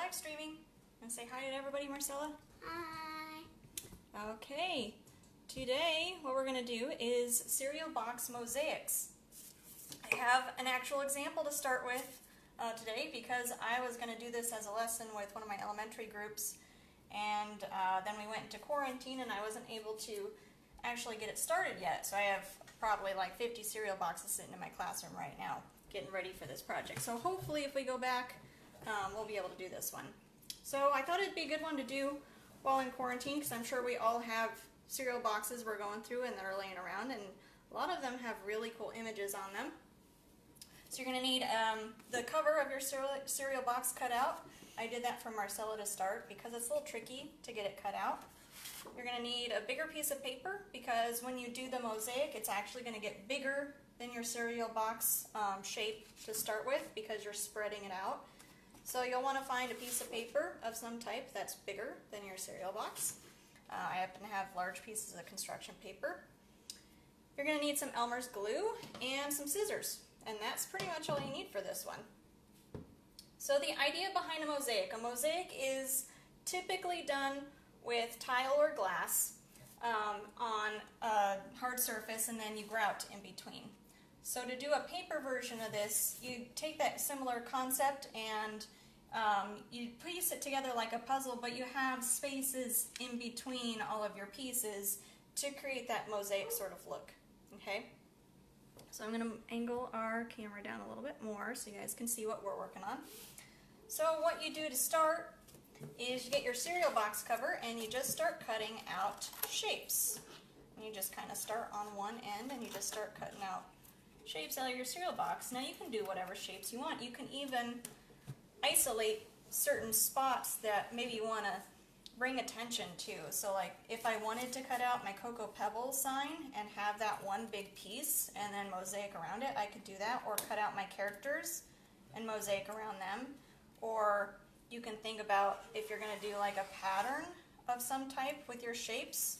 live streaming. And say hi to everybody, Marcella. Hi. Okay, today what we're going to do is cereal box mosaics. I have an actual example to start with today because I was going to do this as a lesson with one of my elementary groups, and then we went into quarantine and I wasn't able to actually get it started yet. So I have probably like 50 cereal boxes sitting in my classroom right now getting ready for this project. So hopefully if we go back, we'll be able to do this one. So I thought it'd be a good one to do while in quarantine because I'm sure we all have cereal boxes we're going through and they're laying around, and a lot of them have really cool images on them. So you're going to need the cover of your cereal box cut out. I did that for Marcella to start because it's a little tricky to get it cut out. You're going to need a bigger piece of paper because when you do the mosaic, it's actually going to get bigger than your cereal box shape to start with because you're spreading it out. So you'll want to find a piece of paper of some type that's bigger than your cereal box. I happen to have large pieces of construction paper. You're going to need some Elmer's glue and some scissors, and that's pretty much all you need for this one. So the idea behind a mosaic is typically done with tile or glass on a hard surface, and then you grout in between. So to do a paper version of this, you take that similar concept and you piece it together like a puzzle, but you have spaces in between all of your pieces to create that mosaic sort of look. Okay? So I'm going to angle our camera down a little bit more so you guys can see what we're working on. So what you do to start is you get your cereal box cover and you just start cutting out shapes. And you just kind of start on one end and you just start cutting out shapes out of your cereal box. Now you can do whatever shapes you want. You can even isolate certain spots that maybe you want to bring attention to. So like if I wanted to cut out my Cocoa Pebbles sign and have that one big piece and then mosaic around it, I could do that, or cut out my characters and mosaic around them. Or you can think about if you're going to do like a pattern of some type with your shapes,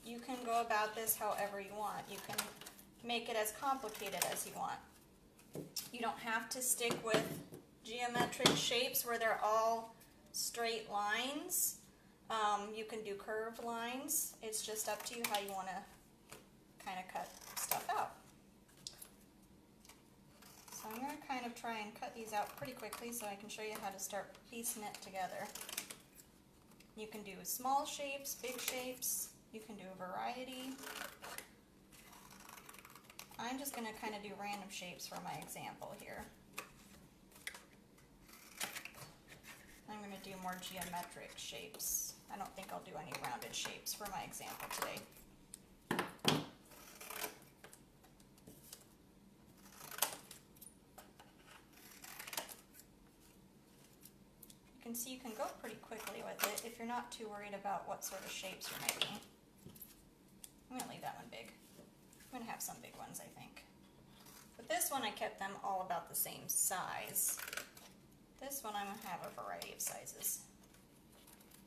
you can go about this however you want. You can make it as complicated as you want. You don't have to stick with geometric shapes where they're all straight lines. You can do curved lines. It's just up to you how you want to kind of cut stuff out. So I'm going to kind of try and cut these out pretty quickly so I can show you how to start piecing it together. You can do small shapes, big shapes. You can do a variety. I'm just going to kind of do random shapes for my example here. I'm going to do more geometric shapes. I don't think I'll do any rounded shapes for my example today. You can see you can go pretty quickly with it if you're not too worried about what sort of shapes you're making. I'm going to leave that one big. I'm going to have some big ones, I think. But this one I kept them all about the same size. This one I'm going to have a variety of sizes.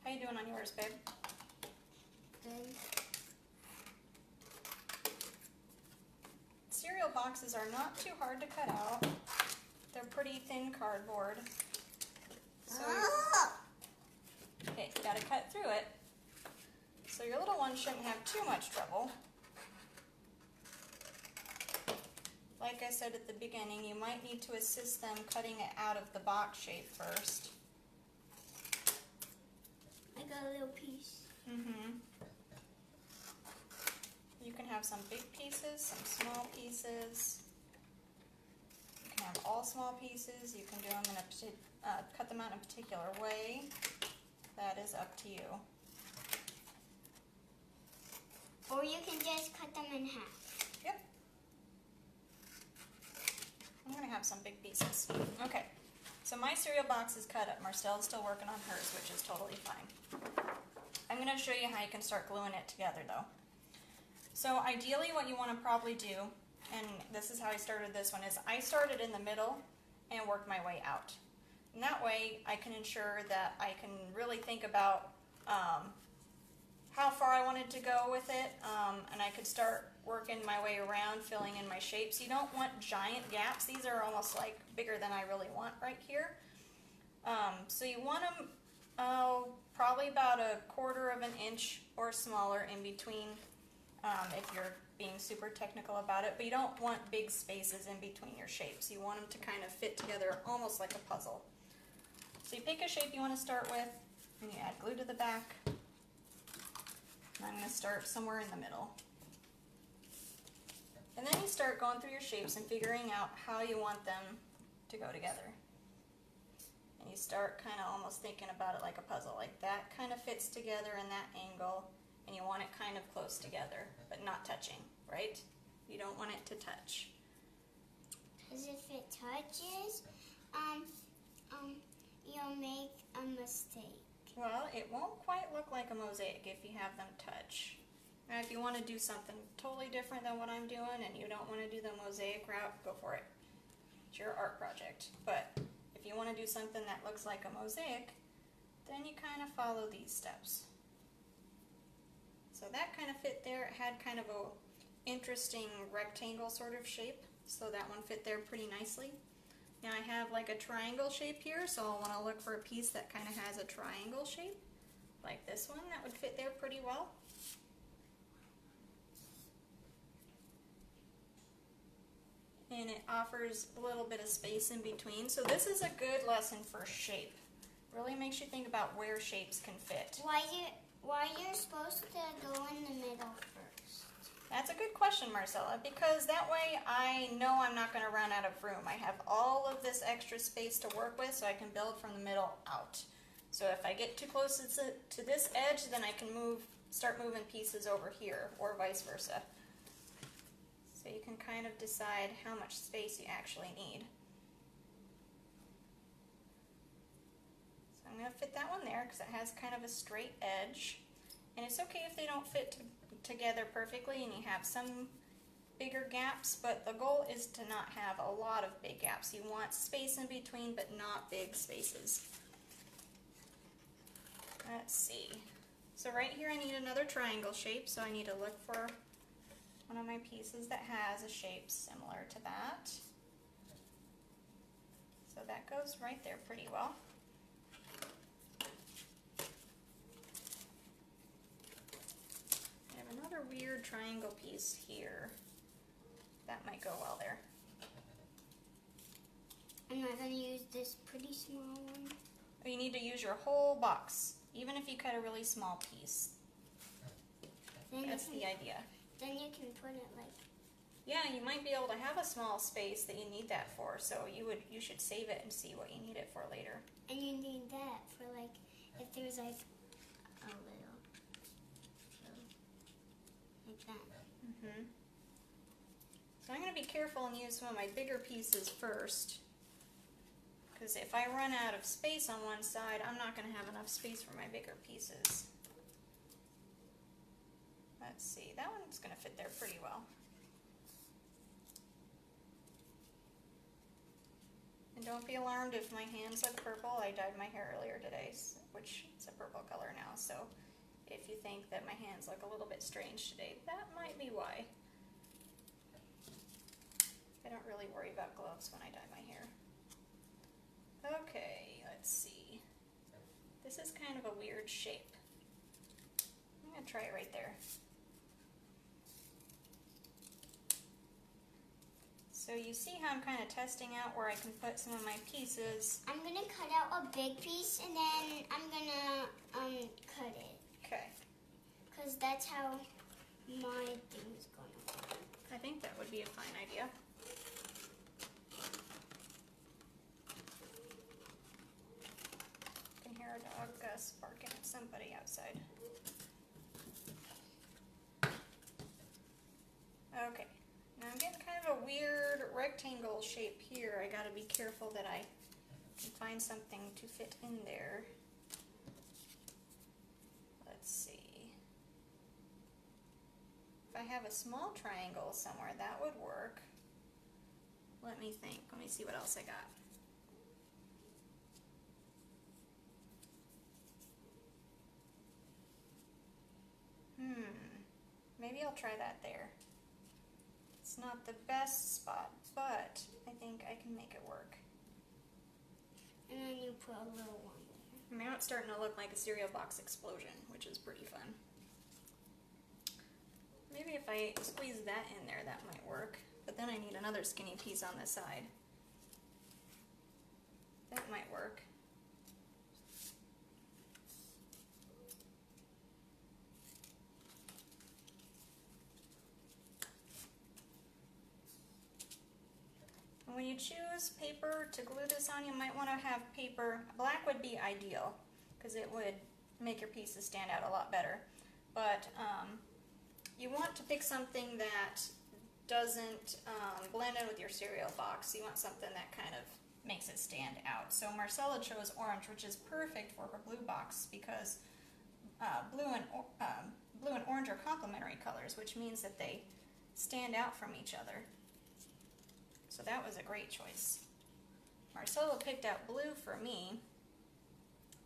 How you doing on yours, babe? Good. Cereal boxes are not too hard to cut out. They're pretty thin cardboard. So okay, you got to cut through it. So your little one shouldn't have too much trouble. Like I said at the beginning, you might need to assist them cutting it out of the box shape first. I got a little piece. You can have some big pieces, some small pieces. You can have all small pieces. You can do them in a cut them out in a particular way. That is up to you. Or you can just cut them in half. Yep. I'm going to have some big pieces. Okay, so my cereal box is cut up. Marcel's still working on hers, which is totally fine. I'm going to show you how you can start gluing it together though. So ideally what you want to probably do, and this is how I started this one, is I started in the middle and worked my way out. And that way I can ensure that I can really think about how far I wanted to go with it, and I could start working my way around, filling in my shapes. You don't want giant gaps. These are almost like bigger than I really want right here. So you want them probably about 1/4 of an inch or smaller in between if you're being super technical about it, but you don't want big spaces in between your shapes. You want them to kind of fit together almost like a puzzle. So you pick a shape you want to start with, and you add glue to the back. And I'm going to start somewhere in the middle. And then you start going through your shapes and figuring out how you want them to go together. And you start kind of almost thinking about it like a puzzle, like that kind of fits together in that angle, and you want it kind of close together, but not touching, right? You don't want it to touch. Because if it touches, you'll make a mistake. Well, it won't quite look like a mosaic if you have them touch. Now, if you want to do something totally different than what I'm doing and you don't want to do the mosaic route, go for it. It's your art project. But if you want to do something that looks like a mosaic, then you kind of follow these steps. So that kind of fit there. It had kind of a interesting rectangle sort of shape, so that one fit there pretty nicely. Now I have like a triangle shape here, so I'll want to look for a piece that kind of has a triangle shape, like this one. That would fit there pretty well. And it offers a little bit of space in between. So this is a good lesson for shape. Really makes you think about where shapes can fit. Why you're supposed to go in the middle first? That's a good question, Marcella, because that way I know I'm not going to run out of room. I have all of this extra space to work with, so I can build from the middle out. So if I get too close to this edge, then I can start moving pieces over here, or vice versa. So you can kind of decide how much space you actually need. So I'm going to fit that one there because it has kind of a straight edge. And it's okay if they don't fit together perfectly and you have some bigger gaps, but the goal is to not have a lot of big gaps. You want space in between, but not big spaces. Let's see. So right here I need another triangle shape, so I need to look for one of my pieces that has a shape similar to that. So that goes right there pretty well. I have another weird triangle piece here. That might go well there. I'm not going to use this pretty small one. You need to use your whole box, even if you cut a really small piece. That's the idea. Then you can put it like... Yeah, you might be able to have a small space that you need that for, so you should save it and see what you need it for later. And you need that for like, if there's like a little, like that. So I'm going to be careful and use some of my bigger pieces first, because if I run out of space on one side, I'm not going to have enough space for my bigger pieces. Let's see, that one's going to fit there pretty well. And don't be alarmed if my hands look purple. I dyed my hair earlier today, which is a purple color now, so if you think that my hands look a little bit strange today, that might be why. I don't really worry about gloves when I dye my hair. Okay, let's see. This is kind of a weird shape. I'm going to try it right there. So you see how I'm kind of testing out where I can put some of my pieces. I'm going to cut out a big piece and then I'm going to cut it. Okay. Because that's how my thing is going to work. I think that would be a fine idea. I can hear a dog barking at somebody outside. Okay. Now I'm getting kind of a weird rectangle shape here. I gotta be careful that I can find something to fit in there. Let's see. If I have a small triangle somewhere, that would work. Let me think. Let me see what else I got. Maybe I'll try that there. It's not the best spot, but I think I can make it work. And then you put a little one. Now it's starting to look like a cereal box explosion, which is pretty fun. Maybe if I squeeze that in there, that might work. But then I need another skinny piece on this side. That might work. And when you choose paper to glue this on, you might want to have paper. Black would be ideal because it would make your pieces stand out a lot better. But you want to pick something that doesn't blend in with your cereal box. You want something that kind of makes it stand out. So Marcella chose orange, which is perfect for her blue box because blue and orange are complementary colors, which means that they stand out from each other. So that was a great choice. Marcella picked out blue for me,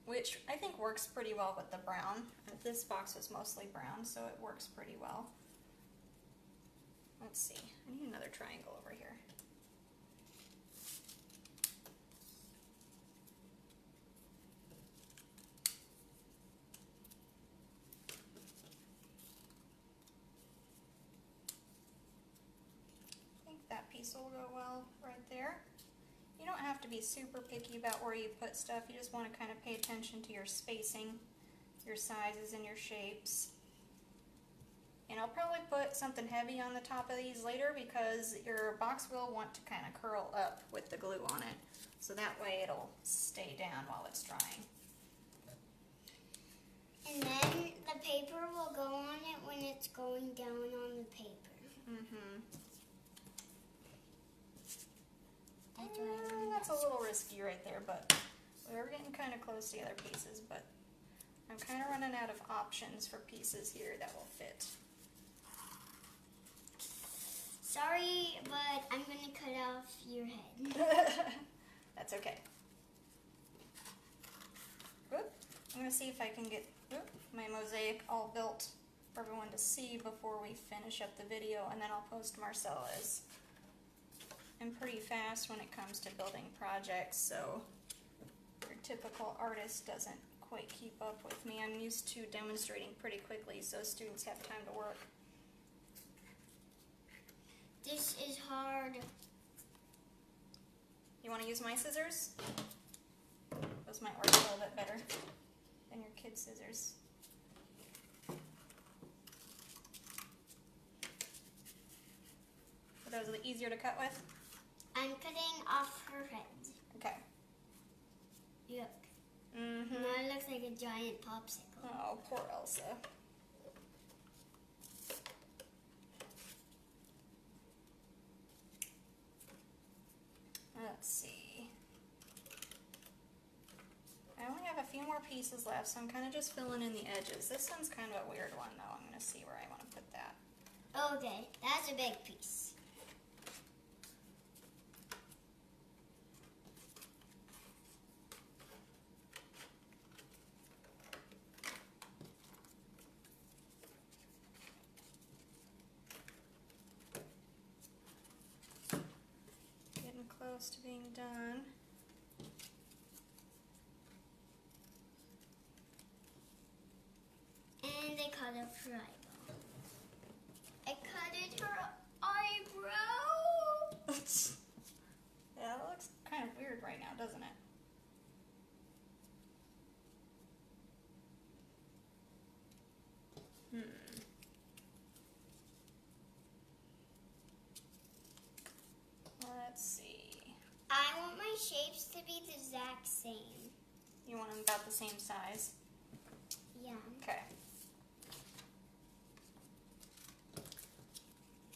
which I think works pretty well with the brown. This box was mostly brown, so it works pretty well. Let's see, I need another triangle over here. I think that piece will go well right there. You don't have to be super picky about where you put stuff. You just want to kind of pay attention to your spacing, your sizes, and your shapes. And I'll probably put something heavy on the top of these later because your box will want to kind of curl up with the glue on it. So that way it'll stay down while it's drying. And then the paper will go on it when it's going down on the paper. Mm-hmm. That's a little risky right there, but we're getting kind of close to the other pieces, but I'm kind of running out of options for pieces here that will fit. Sorry, but I'm going to cut off your head. That's okay. Oop. I'm going to see if I can get my mosaic all built for everyone to see before we finish up the video, and then I'll post Marcella's. I'm pretty fast when it comes to building projects, so your typical artist doesn't quite keep up with me. I'm used to demonstrating pretty quickly so students have time to work. This is hard. You want to use my scissors? Those might work a little bit better than your kid's scissors. Are those easier to cut with? I'm cutting off her head. Okay. Look. Mm-hmm. Now it looks like a giant popsicle. Oh, poor Elsa. Let's see. I only have a few more pieces left, so I'm kind of just filling in the edges. This one's kind of a weird one, though. I'm going to see where I want to put that. Okay, that's a big piece. Getting close to being done. And I cut off her eyeball. I cut her eyebrow. Yeah, that looks kind of weird right now, doesn't it? Let's see. I want my shapes to be the exact same. You want them about the same size? Yeah. Okay.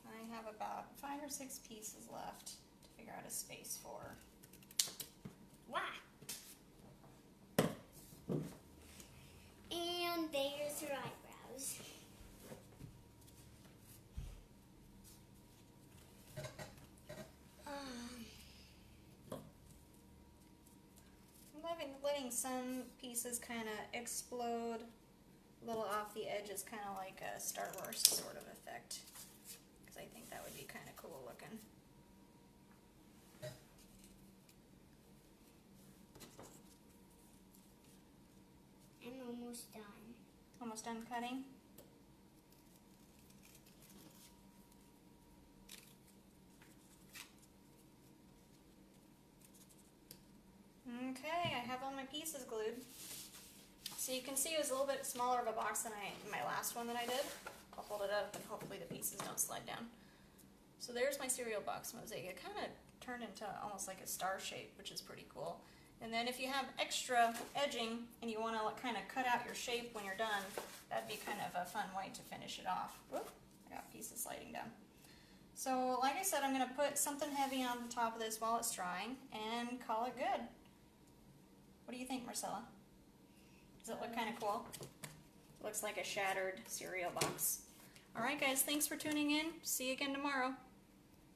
I have about 5 or 6 pieces left to figure out a space for. Wow. And there's her eyebrows. I'm letting some pieces kind of explode a little off the edges, kind of like a Star Wars sort of effect, because I think that would be kind of cool looking. almost done. Almost done cutting? Okay, I have all my pieces glued. So you can see it was a little bit smaller of a box than my last one that I did. I'll hold it up and hopefully the pieces don't slide down. So there's my cereal box mosaic. It kind of turned into almost like a star shape, which is pretty cool. And then if you have extra edging and you want to kind of cut out your shape when you're done, that'd be kind of a fun way to finish it off. Whoop, I got pieces sliding down. So like I said, I'm going to put something heavy on the top of this while it's drying and call it good. What do you think, Marcella? Does it look kind of cool? Looks like a shattered cereal box. Alright guys, thanks for tuning in. See you again tomorrow.